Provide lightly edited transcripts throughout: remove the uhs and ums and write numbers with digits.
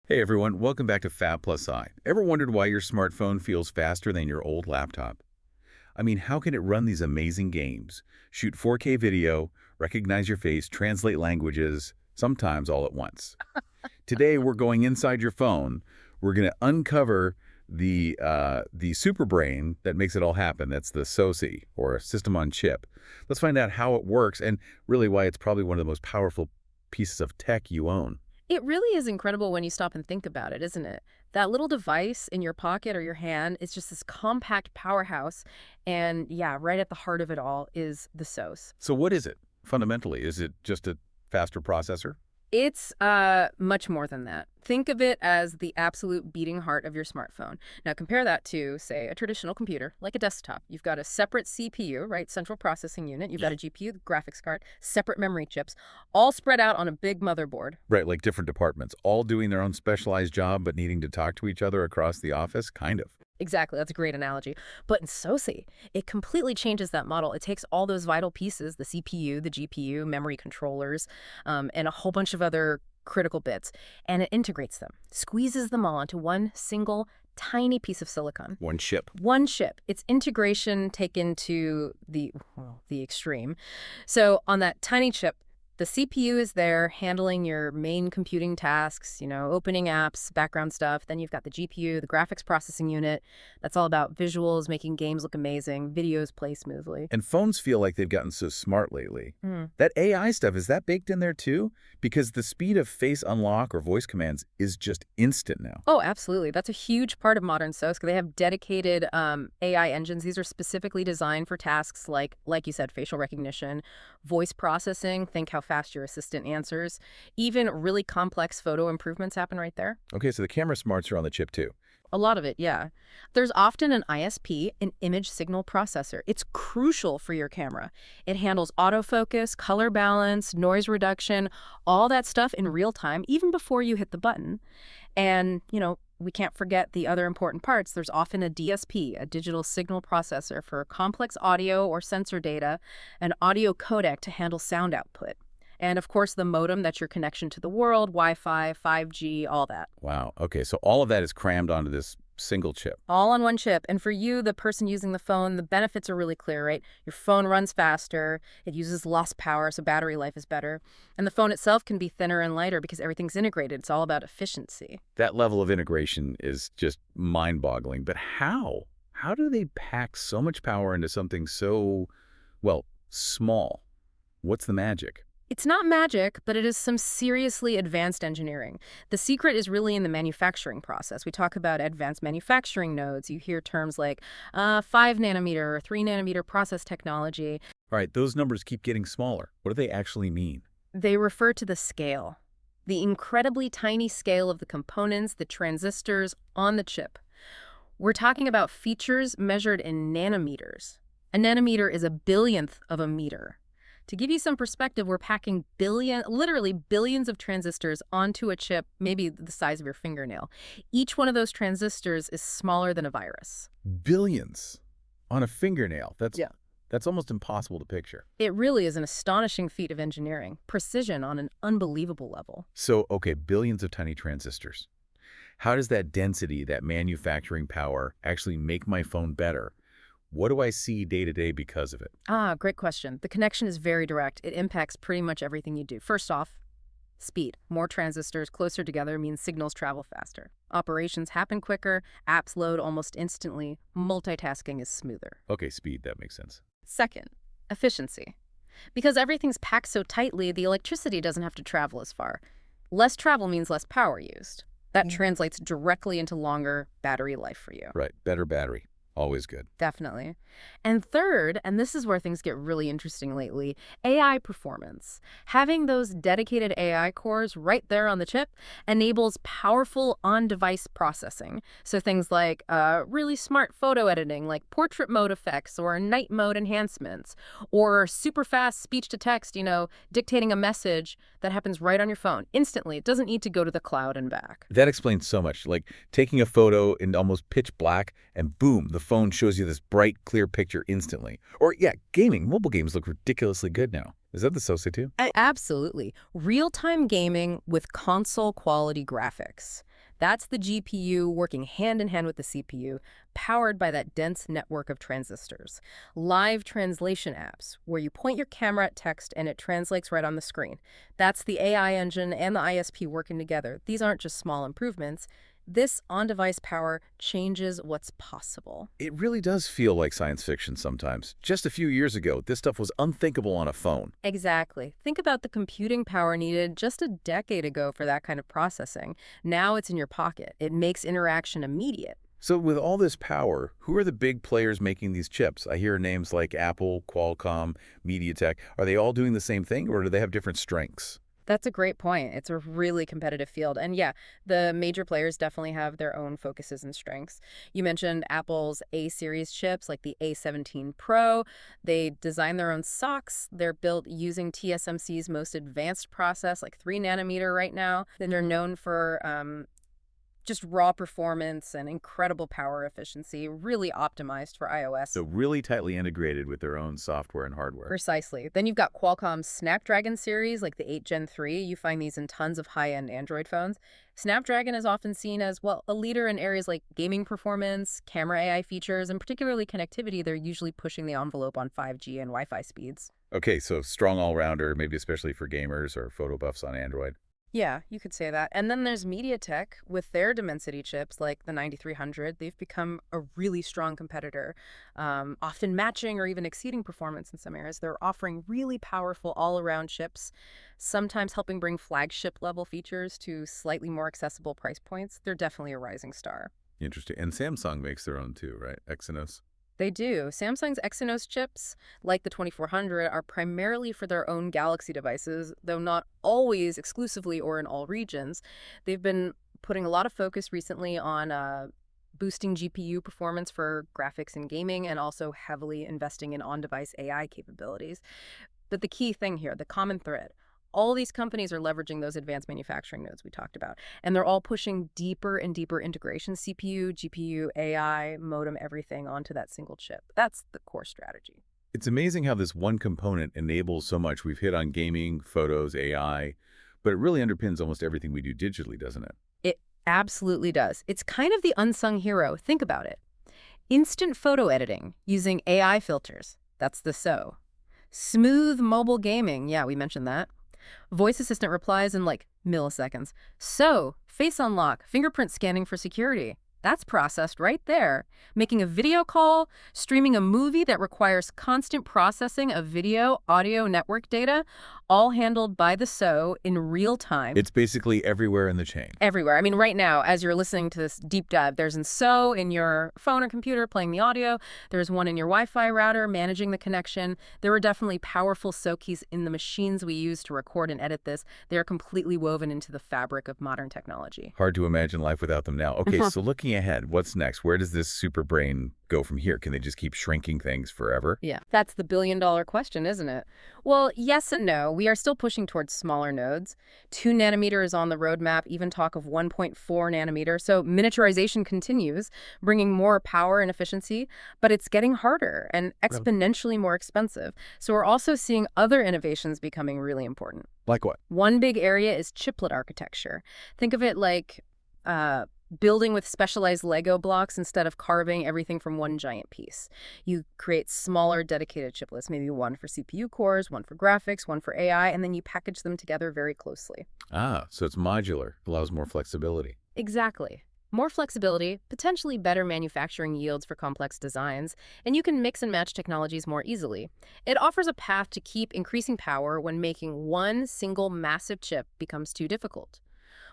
Hey everyone, welcome back to FAB Plus I. Ever wondered why your smartphone feels faster than your old laptop? I mean, how can it run these amazing games, shoot 4K video, recognize your face, translate languages, sometimes all at once? Today we're going inside your phone. We're going to uncover the super brain that makes it all happen. That's the SoC, or system on chip. Let's find out how it works and really why it's probably one of the most powerful pieces of tech you own. It really is incredible when you stop and think about it, isn't it? That little device in your pocket or your hand is just this compact powerhouse. And yeah, right at the heart of it all is the SOS. So what is it, fundamentally? Is it just a faster processor? It's much more than that. Think of it as the absolute beating heart of your smartphone. Now compare that to, say, a traditional computer, like a desktop. You've got a separate CPU, right, central processing unit. You've got a GPU, the graphics card, separate memory chips, all spread out on a big motherboard. Right, like different departments, all doing their own specialized job but needing to talk to each other across the office, kind of. Exactly, that's a great analogy. But in SOSI, it completely changes that model. It takes all those vital pieces, the CPU, the GPU, memory controllers, and a whole bunch of other critical bits, and it integrates them, squeezes them all onto one single tiny piece of silicon. One chip. One chip. It's integration taken to the extreme. So on that tiny chip, the CPU is there handling your main computing tasks, opening apps, background stuff. Then you've got the GPU, the graphics processing unit. That's all about visuals, making games look amazing, videos play smoothly. And phones feel like they've gotten so smart lately. Hmm. That AI stuff, is that baked in there too? Because the speed of face unlock or voice commands is just instant now. Oh, absolutely. That's a huge part of modern SOS. They have dedicated AI engines. These are specifically designed for tasks like you said, facial recognition, voice processing. Think how fast your assistant answers. Even really complex photo improvements happen right there. Okay, so the camera smarts are on the chip too. A lot of it, yeah. There's often an ISP, an image signal processor. It's crucial for your camera. It handles autofocus, color balance, noise reduction, all that stuff in real time, even before you hit the button. And, we can't forget the other important parts. There's often a DSP, a digital signal processor for complex audio or sensor data, an audio codec to handle sound output. And of course, the modem, that's your connection to the world, Wi-Fi, 5G, all that. Wow, okay, so all of that is crammed onto this single chip. All on one chip. And for you, the person using the phone, the benefits are really clear, right? Your phone runs faster, it uses less power, so battery life is better. And the phone itself can be thinner and lighter because everything's integrated. It's all about efficiency. That level of integration is just mind-boggling. But how? How do they pack so much power into something so, well, small? What's the magic? It's not magic, but it is some seriously advanced engineering. The secret is really in the manufacturing process. We talk about advanced manufacturing nodes. You hear terms like 5 nanometer or 3 nanometer process technology. All right, those numbers keep getting smaller. What do they actually mean? They refer to the scale, the incredibly tiny scale of the components, the transistors on the chip. We're talking about features measured in nanometers. A nanometer is a billionth of a meter. To give you some perspective, we're packing literally billions of transistors onto a chip, maybe the size of your fingernail. Each one of those transistors is smaller than a virus. Billions on a fingernail. Yeah. That's almost impossible to picture. It really is an astonishing feat of engineering, precision on an unbelievable level. So, okay, billions of tiny transistors. How does that density, that manufacturing power, actually make my phone better? What do I see day to day because of it? Great question. The connection is very direct. It impacts pretty much everything you do. First off, speed. More transistors closer together means signals travel faster. Operations happen quicker, apps load almost instantly, multitasking is smoother. Okay, speed, that makes sense. Second, efficiency. Because everything's packed so tightly, the electricity doesn't have to travel as far. Less travel means less power used. That translates directly into longer battery life for you. Right, better battery. Always good. Definitely. And third, and this is where things get really interesting lately, AI performance. Having those dedicated AI cores right there on the chip enables powerful on-device processing. So things like really smart photo editing, like portrait mode effects or night mode enhancements, or super fast speech-to-text, dictating a message that happens right on your phone instantly. It doesn't need to go to the cloud and back. That explains so much. Like taking a photo in almost pitch black and boom, the phone shows you this bright, clear picture instantly. Or, yeah, gaming. Mobile games look ridiculously good now. Is that the SOSI too? Absolutely. Real-time gaming with console-quality graphics. That's the GPU working hand in hand with the CPU, powered by that dense network of transistors. Live translation apps, where you point your camera at text and it translates right on the screen. That's the AI engine and the ISP working together. These aren't just small improvements. This on-device power changes what's possible. It really does feel like science fiction sometimes. Just a few years ago, this stuff was unthinkable on a phone. Exactly. Think about the computing power needed just a decade ago for that kind of processing. Now it's in your pocket. It makes interaction immediate. So with all this power, who are the big players making these chips? I hear names like Apple, Qualcomm, MediaTek. Are they all doing the same thing, or do they have different strengths? That's a great point. It's a really competitive field. And yeah, the major players definitely have their own focuses and strengths. You mentioned Apple's A-series chips like the A17 Pro. They design their own SoCs. They're built using TSMC's most advanced process, like 3 nanometer right now. Then they're known for just raw performance and incredible power efficiency, really optimized for iOS. So really tightly integrated with their own software and hardware. Precisely. Then you've got Qualcomm's Snapdragon series, like the 8 Gen 3. You find these in tons of high-end Android phones. Snapdragon is often seen as, well, a leader in areas like gaming performance, camera AI features, and particularly connectivity. They're usually pushing the envelope on 5G and Wi-Fi speeds. Okay, so strong all-rounder, maybe especially for gamers or photo buffs on Android. Yeah, you could say that. And then there's MediaTek with their Dimensity chips like the 9300. They've become a really strong competitor, often matching or even exceeding performance in some areas. They're offering really powerful all-around chips, sometimes helping bring flagship-level features to slightly more accessible price points. They're definitely a rising star. Interesting. And Samsung makes their own too, right? Exynos. They do. Samsung's Exynos chips, like the 2400, are primarily for their own Galaxy devices, though not always exclusively or in all regions. They've been putting a lot of focus recently on boosting GPU performance for graphics and gaming, and also heavily investing in on-device AI capabilities. But the key thing here, the common thread, all these companies are leveraging those advanced manufacturing nodes we talked about, and they're all pushing deeper and deeper integration, CPU, GPU, AI, modem, everything onto that single chip. That's the core strategy. It's amazing how this one component enables so much. We've hit on gaming, photos, AI, but it really underpins almost everything we do digitally, doesn't it? It absolutely does. It's kind of the unsung hero. Think about it. Instant photo editing using AI filters. That's the SO. Smooth mobile gaming. Yeah, we mentioned that. Voice assistant replies in like milliseconds. So, face unlock, fingerprint scanning for security. That's processed right there. Making a video call, streaming a movie that requires constant processing of video, audio, network data, all handled by the SO in real time. It's basically everywhere in the chain. Everywhere. I mean, right now, as you're listening to this deep dive, there's an SO in your phone or computer playing the audio. There's one in your Wi-Fi router managing the connection. There are definitely powerful SO keys in the machines we use to record and edit this. They are completely woven into the fabric of modern technology. Hard to imagine life without them now. Okay, so looking ahead, what's next? Where does this super brain go from here? Can they just keep shrinking things forever? Yeah, that's the billion-dollar question, isn't it? Well, yes and no. We are still pushing towards smaller nodes. 2 nanometer is on the roadmap, even talk of 1.4 nanometer. So miniaturization continues, bringing more power and efficiency, but it's getting harder and exponentially more expensive. So we're also seeing other innovations becoming really important. Like what? One big area is chiplet architecture. Think of it like building with specialized Lego blocks instead of carving everything from one giant piece. You create smaller dedicated chiplets, maybe one for CPU cores, one for graphics, one for AI, and then you package them together very closely. Ah, so it's modular, allows more flexibility. Exactly. More flexibility, potentially better manufacturing yields for complex designs, and you can mix and match technologies more easily. It offers a path to keep increasing power when making one single massive chip becomes too difficult.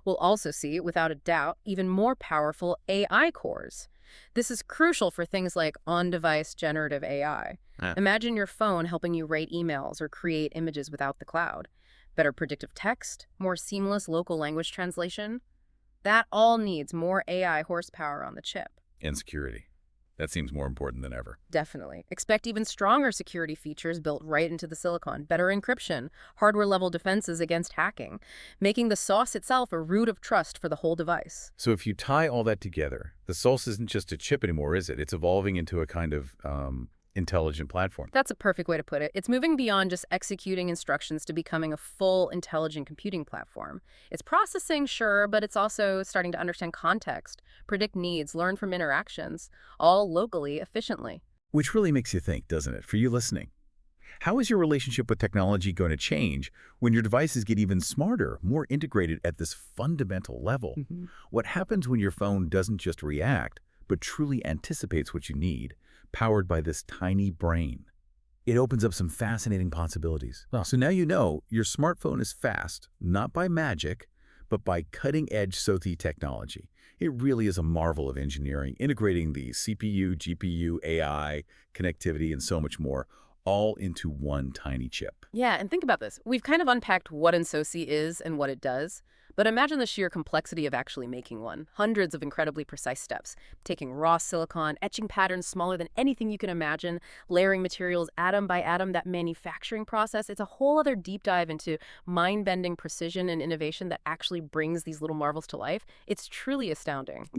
We'll also see, without a doubt, even more powerful AI cores. This is crucial for things like on-device generative AI. Imagine your phone helping you write emails or create images without the cloud. Better predictive text, more seamless local language translation. That all needs more AI horsepower on the chip. And security. That seems more important than ever. Definitely. Expect even stronger security features built right into the silicon, better encryption, hardware-level defenses against hacking, making the sauce itself a root of trust for the whole device. So if you tie all that together, the Source isn't just a chip anymore, is it? It's evolving into a kind of intelligent platform. That's a perfect way to put it. It's moving beyond just executing instructions to becoming a full intelligent computing platform. It's processing, sure, but it's also starting to understand context, predict needs, learn from interactions, all locally, efficiently. Which really makes you think, doesn't it, for you listening? How is your relationship with technology going to change when your devices get even smarter, more integrated at this fundamental level? What happens when your phone doesn't just react, but truly anticipates what you need, powered by this tiny brain? It opens up some fascinating possibilities. So now you know your smartphone is fast, not by magic, but by cutting-edge SOTI technology. It really is a marvel of engineering, integrating the CPU, GPU, AI, connectivity, and so much more, all into one tiny chip. Yeah, and think about this. We've kind of unpacked what an SoC is and what it does, but imagine the sheer complexity of actually making one. Hundreds of incredibly precise steps, taking raw silicon, etching patterns smaller than anything you can imagine, layering materials atom by atom, that manufacturing process. It's a whole other deep dive into mind-bending precision and innovation that actually brings these little marvels to life. It's truly astounding.